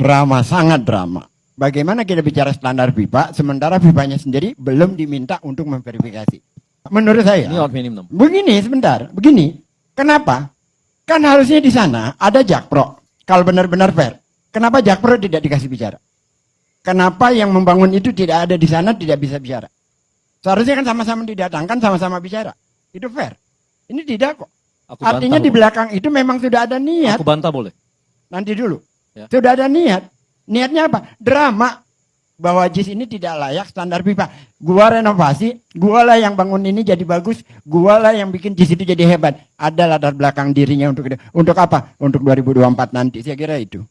Drama, sangat drama. Bagaimana kita bicara standar FIFA, sementara FIFA-nya sendiri belum diminta untuk memverifikasi. Menurut saya, Ini minimum. begini sebentar, begini. Kenapa? Kan harusnya di sana ada Jakpro. Kalau benar-benar fair, kenapa Jakpro tidak dikasih bicara? Kenapa yang membangun itu tidak ada di sana, tidak bisa bicara? Seharusnya kan sama-sama didatangkan, sama-sama bicara. Itu fair. Ini tidak kok. Artinya di belakang itu memang sudah ada niat. Aku bantah boleh? Nanti dulu. Ya. Sudah ada niat. Niatnya apa? Drama. Bahwa JIS ini tidak layak standar FIFA. Gua renovasi, gua lah yang bangun ini jadi bagus, gua lah yang bikin JIS itu jadi hebat. Ada latar belakang dirinya untuk apa? Untuk 2024 nanti. Saya kira itu.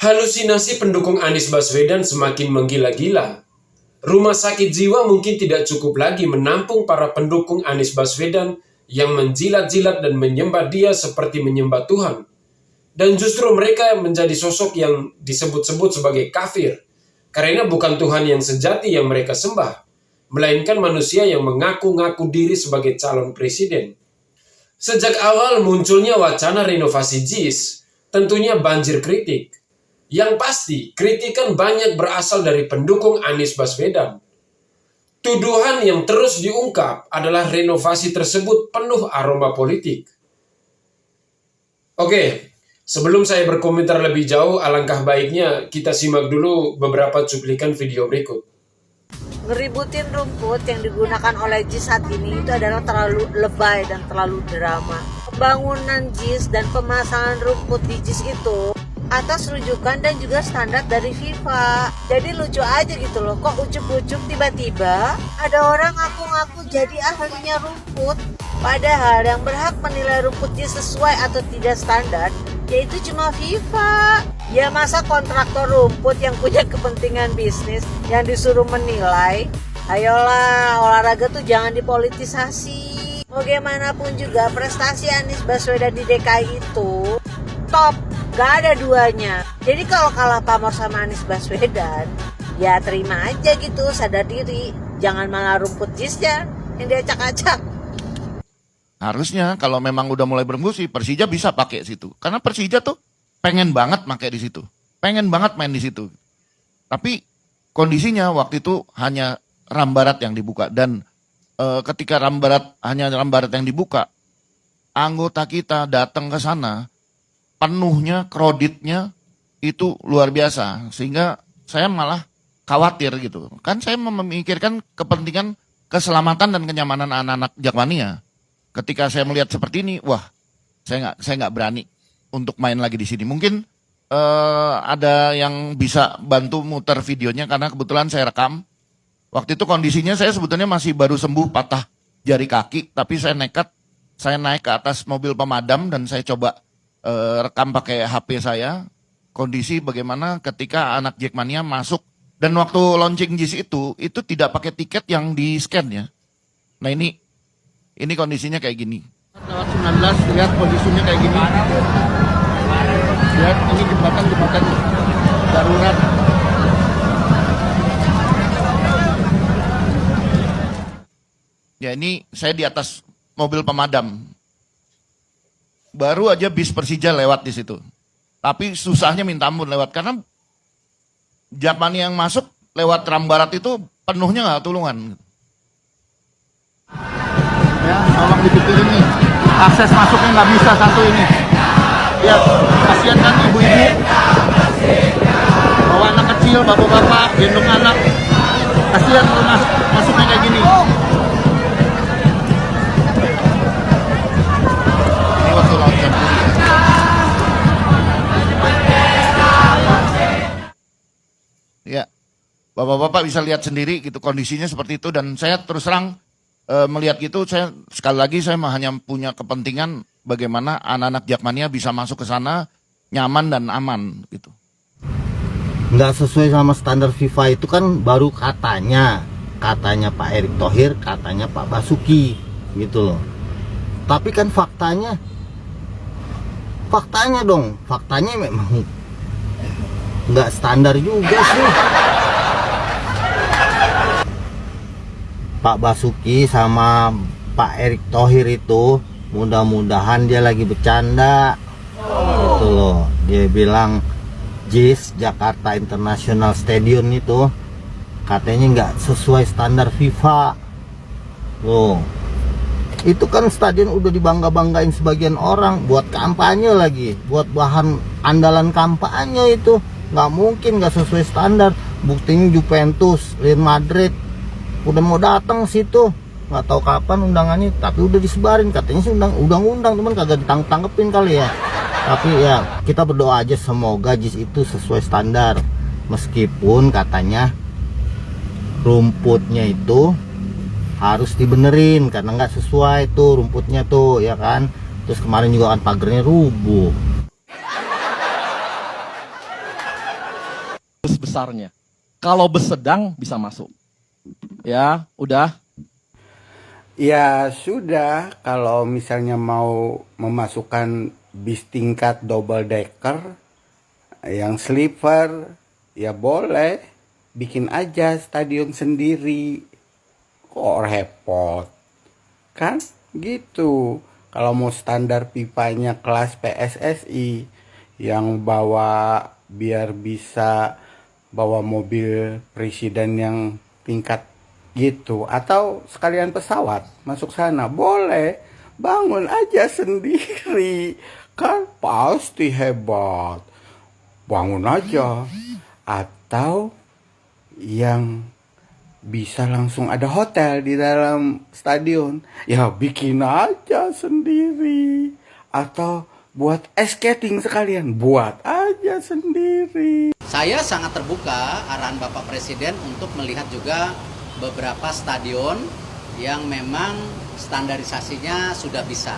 Halusinasi pendukung Anies Baswedan semakin menggila-gila. Rumah sakit jiwa mungkin tidak cukup lagi menampung para pendukung Anies Baswedan yang menjilat-jilat dan menyembah dia seperti menyembah Tuhan. Dan justru mereka menjadi sosok yang disebut-sebut sebagai kafir. Karena bukan Tuhan yang sejati yang mereka sembah, melainkan manusia yang mengaku-ngaku diri sebagai calon presiden. Sejak awal munculnya wacana renovasi JIS, tentunya banjir kritik. Yang pasti, kritikan banyak berasal dari pendukung Anies Baswedan. Tuduhan yang terus diungkap adalah renovasi tersebut penuh aroma politik. Oke, sebelum saya berkomentar lebih jauh, alangkah baiknya kita simak dulu beberapa cuplikan video berikut. Ngeributin rumput yang digunakan oleh JIS saat ini itu adalah terlalu lebay dan terlalu drama. Pembangunan JIS dan pemasangan rumput di JIS itu atas rujukan dan juga standar dari FIFA. Jadi lucu aja gitu loh, kok ujuk-ujuk tiba-tiba ada orang ngaku-ngaku jadi ahlinya rumput, padahal yang berhak menilai rumputnya sesuai atau tidak standar yaitu cuma FIFA. Ya masa kontraktor rumput yang punya kepentingan bisnis yang disuruh menilai? Ayolah, olahraga tuh jangan dipolitisasi. Bagaimanapun juga prestasi Anies Baswedan di DKI itu top, gak ada duanya. Jadi kalau kalah pamor sama Anies Baswedan, ya terima aja gitu, sadar diri. Jangan malah rumput JIS-nya yang diacak-acak. Harusnya kalau memang udah mulai berembus sih Persija bisa pakai situ. Karena Persija tuh pengen banget pakai di situ. Pengen banget main di situ. Tapi kondisinya waktu itu hanya ram barat yang dibuka. Dan ketika hanya ram barat yang dibuka, anggota kita datang ke sana, penuhnya, kreditnya itu luar biasa. Sehingga saya malah khawatir gitu. Kan saya memikirkan kepentingan keselamatan dan kenyamanan anak-anak Jakmania. Ketika saya melihat seperti ini, wah, saya nggak berani untuk main lagi di sini. Mungkin ada yang bisa bantu muter videonya karena kebetulan saya rekam. Waktu itu kondisinya saya sebetulnya masih baru sembuh patah jari kaki, tapi saya nekat, saya naik ke atas mobil pemadam dan saya coba rekam pakai HP saya. Kondisi bagaimana ketika anak Jackmania masuk dan waktu launching JIS itu tidak pakai tiket yang di scan ya. Nah ini kondisinya kayak gini. Lewat 19, lihat kondisinya kayak gini. Lihat ini jembatan darurat. Ya ini saya di atas mobil pemadam. Baru aja bis Persija lewat di situ. Tapi susahnya minta ampun lewat karena Jakmania yang masuk lewat ram barat itu penuhnya nggak tulungan. Ya, tolong dipikirin nih. Akses masuknya nggak bisa satu ini. Ya, kasihan kan ibu-ibu. Bawa anak kecil, bapak-bapak, gendong anak. Kasihan kalau masuknya kayak gini. Ini waktu lawan Jamhuri. Ya, bapak-bapak bisa lihat sendiri gitu kondisinya seperti itu dan saya terus terang melihat gitu, saya sekali lagi saya hanya punya kepentingan bagaimana anak-anak Jakmania bisa masuk ke sana nyaman dan aman gitu. Nggak sesuai sama standar FIFA itu kan baru katanya Pak Erick Thohir, katanya Pak Basuki gitu loh. Tapi kan faktanya memang nggak standar juga sih. Pak Basuki sama Pak Erick Thohir itu mudah-mudahan dia lagi bercanda gitu loh. Dia bilang JIS Jakarta International Stadium itu katanya nggak sesuai standar FIFA. Loh, itu kan stadion udah dibangga-banggain sebagian orang buat kampanye lagi, buat bahan andalan kampanye. Itu nggak mungkin nggak sesuai standar. Buktinya Juventus, Real Madrid udah mau datang situ, nggak tahu kapan undangannya, tapi udah disebarin katanya sih undang-undang, cuman kagak ditangkepin kali ya. Tapi ya kita berdoa aja semoga JIS itu sesuai standar, meskipun katanya rumputnya itu harus dibenerin karena nggak sesuai tuh rumputnya tuh, ya kan. Terus kemarin juga kan pagernya rubuh. Besarnya, kalau bus sedang bisa masuk. Ya, udah. Ya sudah, kalau misalnya mau memasukkan bis tingkat double decker yang sleeper, ya boleh, bikin aja stadion sendiri. Kok repot? Kan gitu. Kalau mau standar pipanya kelas PSSI yang bawa biar bisa bawa mobil presiden yang tingkat gitu, atau sekalian pesawat masuk sana, boleh, bangun aja sendiri, kan pasti hebat, bangun aja. Atau yang bisa langsung ada hotel di dalam stadion, ya bikin aja sendiri. Atau buat ice skating sekalian, buat aja sendiri. Saya sangat terbuka arahan Bapak Presiden untuk melihat juga beberapa stadion yang memang standarisasinya sudah bisa.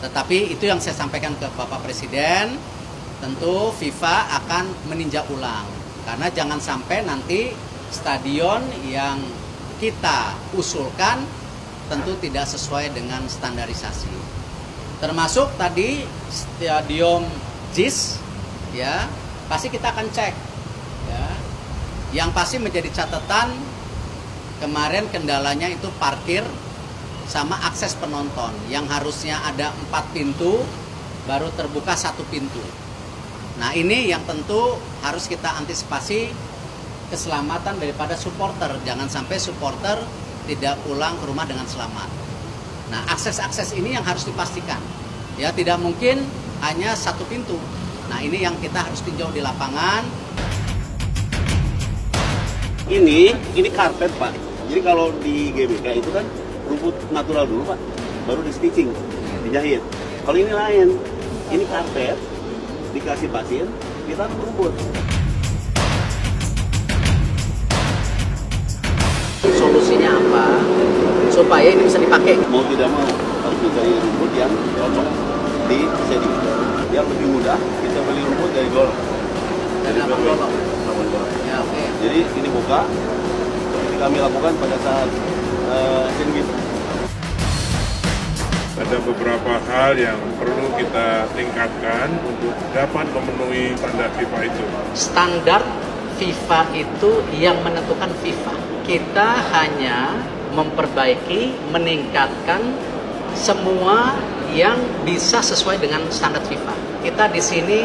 Tetapi itu yang saya sampaikan ke Bapak Presiden, tentu FIFA akan meninjau ulang. Karena jangan sampai nanti stadion yang kita usulkan tentu tidak sesuai dengan standarisasi. Termasuk tadi stadion JIS, ya, pasti kita akan cek, ya. Yang pasti menjadi catatan kemarin kendalanya itu parkir sama akses penonton yang harusnya ada 4 pintu baru terbuka 1 pintu. Nah, ini yang tentu harus kita antisipasi keselamatan daripada supporter, jangan sampai supporter tidak pulang ke rumah dengan selamat. Nah, akses-akses ini yang harus dipastikan. Ya, tidak mungkin hanya 1 pintu. Nah, ini yang kita harus tinjau di lapangan. Ini karpet, Pak. Jadi kalau di GBK itu kan rumput natural dulu, Pak. Baru di stitching, dijahit. Kalau ini lain. Ini karpet, dikasih pasir, kita rumput. Solusinya apa? Supaya ini bisa dipakai. Mau tidak mau harus mencari rumput yang cocok di setting. Yang lebih mudah kita beli rumput dari golf. Dari Labuan Golf. Ya, oke. Jadi ini buka. Ini kami lakukan pada saat Asian Games. Ada beberapa hal yang perlu kita tingkatkan untuk dapat memenuhi standar FIFA itu. Standar FIFA itu yang menentukan FIFA. Kita hanya memperbaiki, meningkatkan semua yang bisa sesuai dengan standar FIFA. Kita di sini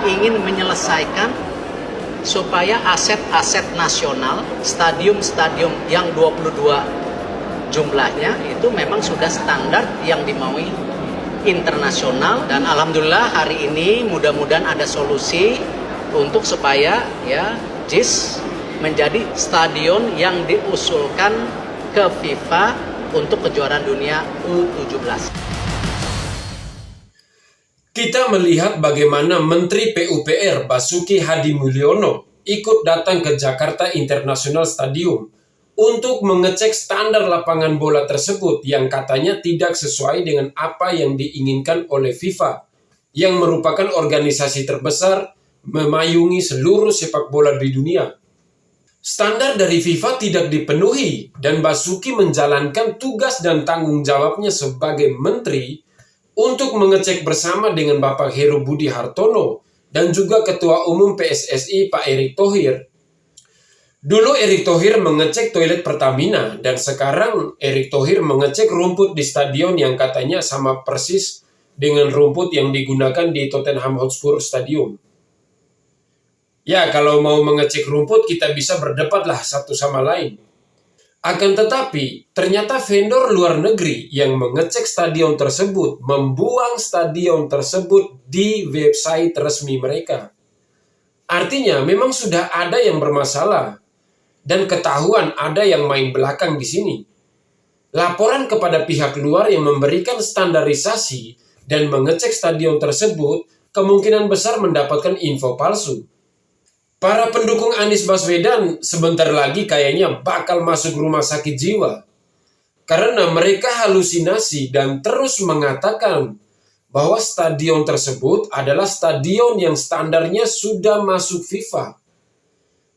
ingin menyelesaikan supaya aset-aset nasional, stadium-stadium yang 22 jumlahnya itu memang sudah standar yang dimaui internasional, dan alhamdulillah hari ini mudah-mudahan ada solusi untuk supaya ya JIS menjadi stadion yang diusulkan ke FIFA untuk kejuaraan dunia U17. Kita melihat bagaimana Menteri PUPR Basuki Hadi Mulyono ikut datang ke Jakarta International Stadium untuk mengecek standar lapangan bola tersebut yang katanya tidak sesuai dengan apa yang diinginkan oleh FIFA, yang merupakan organisasi terbesar memayungi seluruh sepak bola di dunia. Standar dari FIFA tidak dipenuhi dan Basuki menjalankan tugas dan tanggung jawabnya sebagai menteri untuk mengecek bersama dengan Bapak Heru Budi Hartono dan juga Ketua Umum PSSI Pak Erick Thohir. Dulu Erick Thohir mengecek toilet Pertamina dan sekarang Erick Thohir mengecek rumput di stadion yang katanya sama persis dengan rumput yang digunakan di Tottenham Hotspur Stadium. Ya, kalau mau mengecek rumput, kita bisa berdebatlah satu sama lain. Akan tetapi, ternyata vendor luar negeri yang mengecek stadion tersebut, membuang stadion tersebut di website resmi mereka. Artinya, memang sudah ada yang bermasalah. Dan ketahuan ada yang main belakang di sini. Laporan kepada pihak luar yang memberikan standarisasi dan mengecek stadion tersebut, kemungkinan besar mendapatkan info palsu. Para pendukung Anies Baswedan sebentar lagi kayaknya bakal masuk rumah sakit jiwa. Karena mereka halusinasi dan terus mengatakan bahwa stadion tersebut adalah stadion yang standarnya sudah masuk FIFA.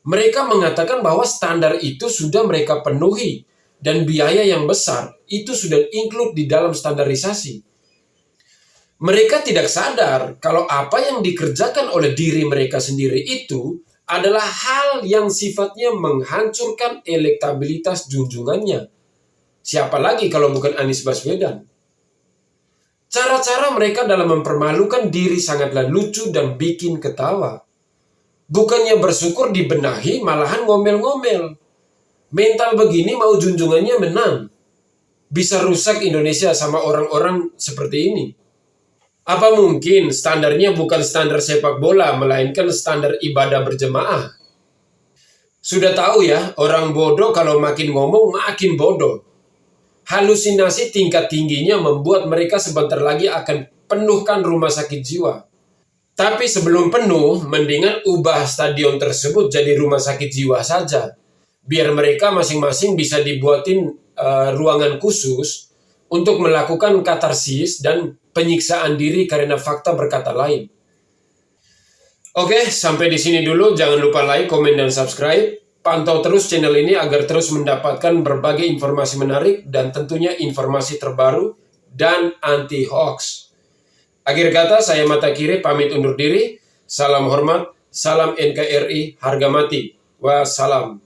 Mereka mengatakan bahwa standar itu sudah mereka penuhi dan biaya yang besar itu sudah include di dalam standarisasi. Mereka tidak sadar kalau apa yang dikerjakan oleh diri mereka sendiri itu adalah hal yang sifatnya menghancurkan elektabilitas junjungannya. Siapa lagi kalau bukan Anies Baswedan? Cara-cara mereka dalam mempermalukan diri sangatlah lucu dan bikin ketawa. Bukannya bersyukur dibenahi, malahan ngomel-ngomel. Mental begini mau junjungannya menang. Bisa rusak Indonesia sama orang-orang seperti ini. Apa mungkin standarnya bukan standar sepak bola, melainkan standar ibadah berjemaah? Sudah tahu ya, orang bodoh kalau makin ngomong makin bodoh. Halusinasi tingkat tingginya membuat mereka sebentar lagi akan penuhkan rumah sakit jiwa. Tapi sebelum penuh, mendingan ubah stadion tersebut jadi rumah sakit jiwa saja. Biar mereka masing-masing bisa dibuatin ruangan khusus untuk melakukan katarsis dan penyiksaan diri karena fakta berkata lain. Oke, sampai di sini dulu. Jangan lupa like, komen, dan subscribe. Pantau terus channel ini agar terus mendapatkan berbagai informasi menarik dan tentunya informasi terbaru dan anti-hoax. Akhir kata, saya Mata Kiri pamit undur diri. Salam hormat, salam NKRI, harga mati. Wassalam.